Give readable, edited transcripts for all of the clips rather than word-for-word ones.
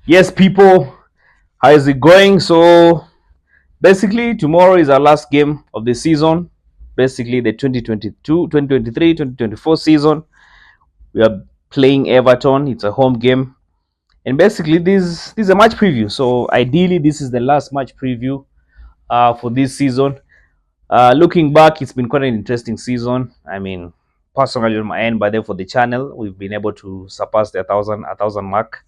Yes, people, how is it going? So, basically, tomorrow is our last game of the season. Basically, the 2022, 2023, 2024 season. We are playing Everton. It's a home game. And basically, this is a match preview. So, ideally, this is the last match preview for this season. Looking back, it's been quite an interesting season. I mean, personally on my end, but then for the channel, we've been able to surpass the 1,000 mark.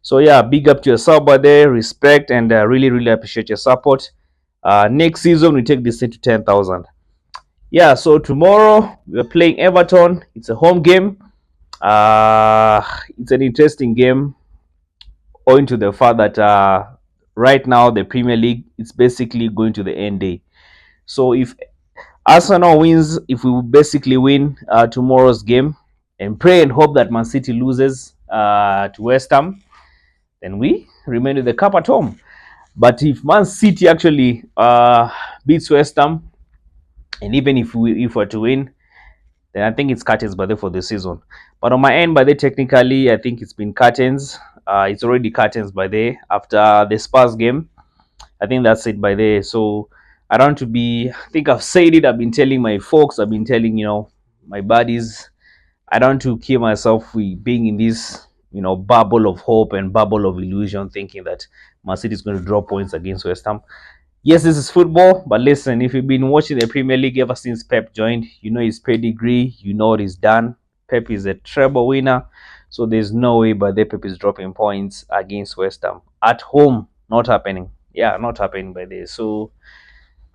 So yeah, big up to yourself, by there. Respect and really appreciate your support. Next season we take this thing to 10,000. Yeah. So tomorrow we're playing Everton. It's a home game. It's an interesting game, owing to the fact that right now the Premier League is basically going to the end day. So if Arsenal wins, if we basically win tomorrow's game, and pray and hope that Man City loses to Westham, then we remain with the cup at home. But if Man City actually beats West Ham, and even if we're to win, then I think it's curtains by there for the season. But on my end, by there technically, I think it's been curtains. It's already curtains by there after the Spurs game. I think that's it by there. So I don't want to be. I think I've said it. I've been telling my folks. I've been telling my buddies. I don't want to kill myself with being in this bubble of hope and bubble of illusion, thinking that Man City is going to drop points against West Ham. Yes, this is football, but listen, if you've been watching the Premier League ever since Pep joined, you know his pedigree, you know what he's done. Pep is a treble winner, so there's no way but the Pep is dropping points against West Ham at home. Not happening. Yeah, not happening by this. So,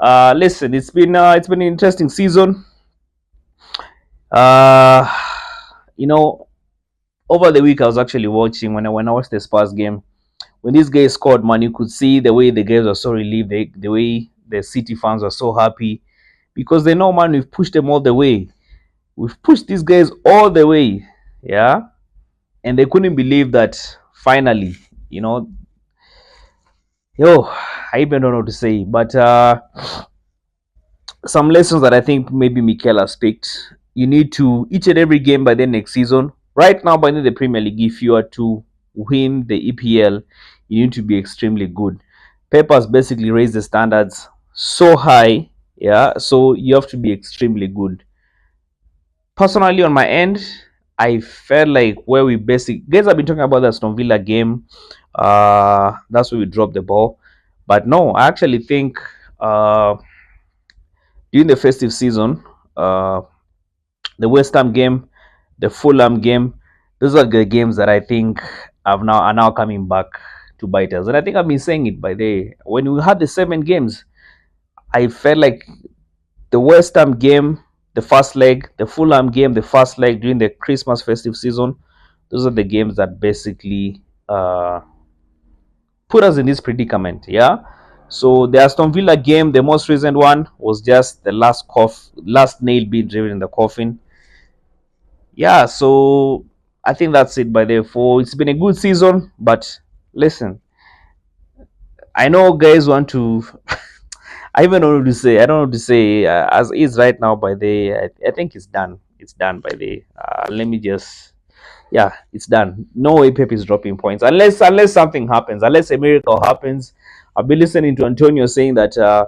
listen, it's been an interesting season. Uh, you know, over the week I was actually watching when I watched the Spurs game. When these guys scored, man, you could see the way the guys were so relieved, the way the City fans were so happy because they know, man, we've pushed them all the way. We've pushed these guys all the way, yeah, and they couldn't believe that finally, you know, yo, I even don't know what to say, but some lessons that I think maybe Mikel has picked. You need to each and every game by the next season. Right now, by the Premier League, if you are to win the EPL, you need to be extremely good. Pep has basically raised the standards so high, yeah. So you have to be extremely good. Personally, on my end, I felt like where we basic guys have been talking about the Aston Villa game. That's where we dropped the ball. But no, I actually think during the festive season, uh, the West Ham game, the Fulham game, those are the games that I think are now coming back to bite us. And I think I've been saying it by the when we had the 7 games, I felt like the West Ham game, the first leg, the Fulham game, the first leg during the Christmas festive season. Those are the games that basically put us in this predicament. Yeah. So the Aston Villa game, the most recent one, was just the last nail being driven in the coffin. Yeah, so I think that's it by therefore. It's been a good season, but listen, I know guys want to I even don't know what to say. I don't know what to say. As is right now by the I think it's done. It's done by the let me just yeah, it's done. No way Pep is dropping points unless something happens, unless a miracle happens. I've been listening to Antonio saying that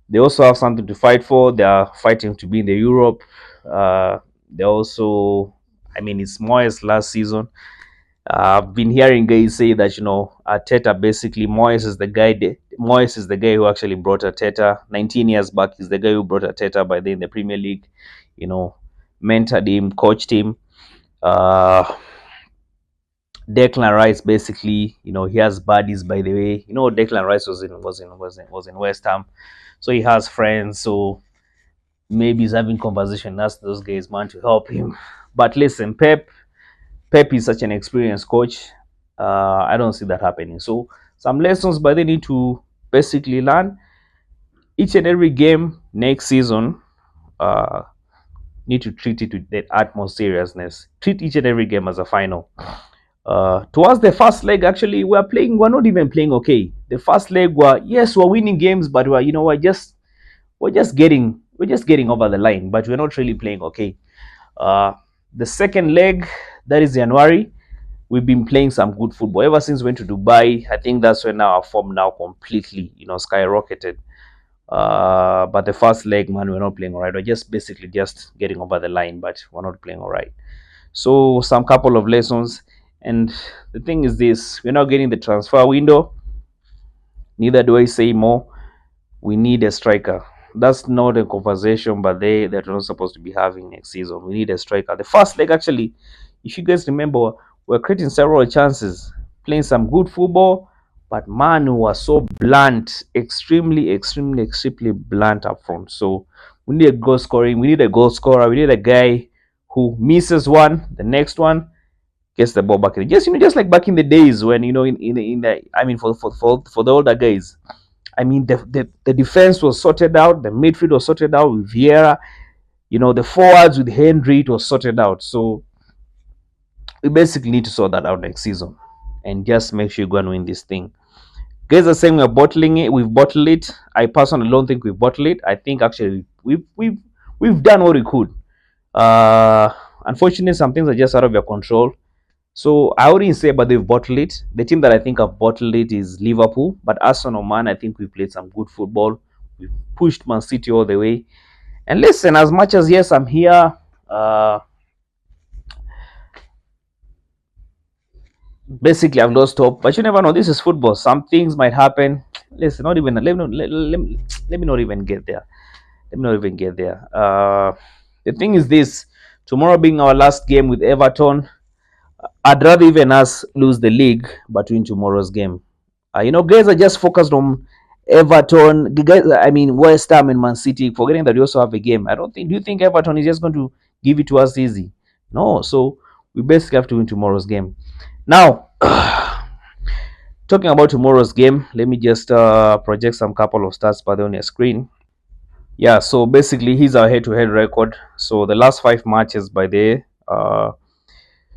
they also have something to fight for. They are fighting to be in the Europe. They also, I mean, it's Moyes last season. I've been hearing guys say that Arteta basically Moyes is the guy. Moyes is the guy who actually brought Arteta 19 years back. He's the guy who brought Arteta by then in the Premier League. You know, mentored him, coached him. Uh, Declan Rice basically, he has buddies by the way. Declan Rice was in West Ham, so he has friends. So maybe he's having conversation. Ask those guys, man, to help him. But listen, Pep is such an experienced coach. I don't see that happening. So some lessons, but they need to basically learn each and every game next season. Need to treat it with that utmost seriousness. Treat each and every game as a final. Towards the first leg, actually, we're not even playing okay. The first leg, we're winning games, but we're just getting over the line, but we're not really playing okay. Uh, the second leg, that is January, we've been playing some good football ever since we went to Dubai. I think that's when our form now completely, skyrocketed. But the first leg, man, we're not playing all right. We're just basically just getting over the line, but we're not playing all right. So some couple of lessons, and the thing is this: we're not getting the transfer window. Neither do I say more. We need a striker. That's not a conversation, but they're not supposed to be having next season. We need a striker. The first leg, actually, if you guys remember, we're creating several chances, playing some good football, but man, we was so blunt, extremely blunt up front. So we need a goal scoring. We need a goal scorer. We need a guy who misses one, the next one gets the ball back. Just like back in the days when in the I mean for the older guys. I mean, the defense was sorted out, the midfield was sorted out with Vieira, the forwards with Henry, it was sorted out. So we basically need to sort that out next season and just make sure you go and win this thing. Guys are saying we're bottling it, we've bottled it. I personally don't think we've bottled it. I think actually we've done what we could. Unfortunately, some things are just out of your control. So I wouldn't say, but they've bottled it. The team that I think have bottled it is Liverpool. But Arsenal, man, I think we played some good football. We pushed Man City all the way. And listen, as much as yes, I'm here. Basically, I've lost hope. But you never know. This is football. Some things might happen. Listen, not even let me not even get there. Let me not even get there. The thing is this: tomorrow being our last game with Everton, I'd rather even us lose the league but win tomorrow's game. Guys are just focused on Everton. Guys, I mean, West Ham and Man City, forgetting that we also have a game. I don't think. Do you think Everton is just going to give it to us easy? No. So we basically have to win tomorrow's game. Now, talking about tomorrow's game, let me just project some couple of stats by on your screen. Yeah. So basically, here's our head-to-head record. So the last 5 matches by the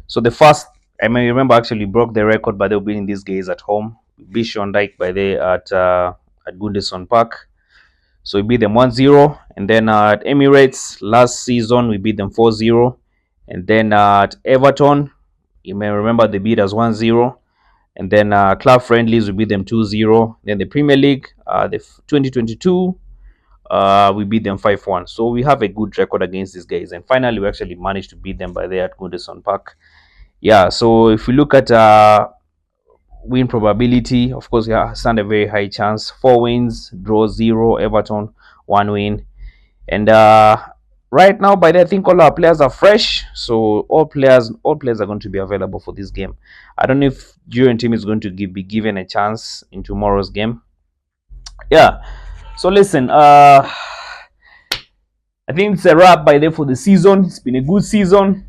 so the first, I mean, remember actually broke the record by the winning these games at home. We beat Shondike by the at Goodison Park. So we beat them 1-0. And then at Emirates last season we beat them 4-0. And then at Everton, you may remember they beat us 1-0. And then club friendlies we beat them 2-0. Then the Premier League, the 2022, we beat them 5-1. So we have a good record against these guys. And finally we actually managed to beat them by there at Goodison Park. Yeah, so if we look at win probability, of course, we stand a very high chance. 4 wins, draw 0, Everton 1 win. And right now, by the I think all our players are fresh, so all players are going to be available for this game. I don't know if Jurgen team is going to be given a chance in tomorrow's game. Yeah. So listen, I think it's a wrap by there for the season. It's been a good season.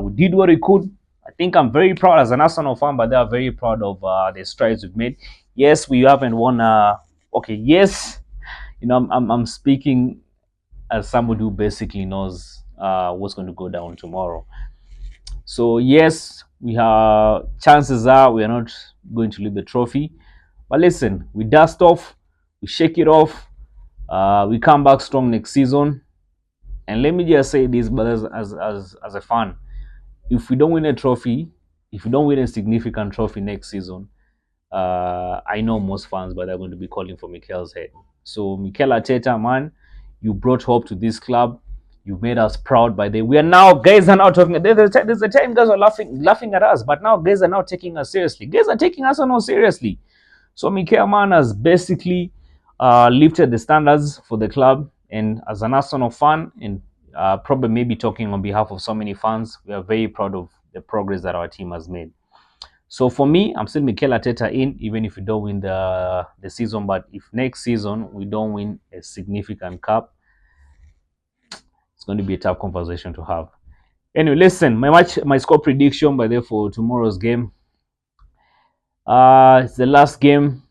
We did what we could. I think I'm very proud as an Arsenal fan, but they are very proud of the strides we've made. Yes, we haven't won. Okay, yes, I'm speaking as somebody who basically knows what's going to go down tomorrow. So yes, we have chances are we are not going to leave the trophy. But listen, we dust off, we shake it off, we come back strong next season. And let me just say this, but as a fan, if we don't win a trophy, if we don't win a significant trophy next season, I know most fans, but they're going to be calling for Mikel's head. So Mikel Arteta, man, you brought hope to this club. You made us proud by the we are now guys are now talking. There's a time guys are laughing at us, but now guys are now taking us seriously. Guys are taking us not seriously. So Mikel, man, has basically lifted the standards for the club. And as an Arsenal fan, and probably maybe talking on behalf of so many fans, we are very proud of the progress that our team has made. So for me, I'm still Mikel Arteta in, even if we don't win the season. But if next season we don't win a significant cup, it's going to be a tough conversation to have. Anyway, listen, my score prediction by there for tomorrow's game. It's the last game.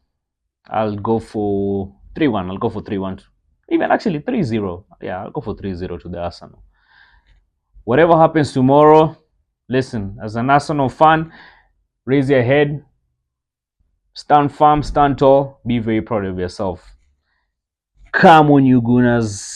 I'll go for 3-1. I'll go for 3-1. Even actually 3-0. Yeah, I'll go for 3-0 to the Arsenal. Whatever happens tomorrow, listen, as an Arsenal fan, raise your head, stand firm, stand tall, be very proud of yourself. Come on, you Gunners.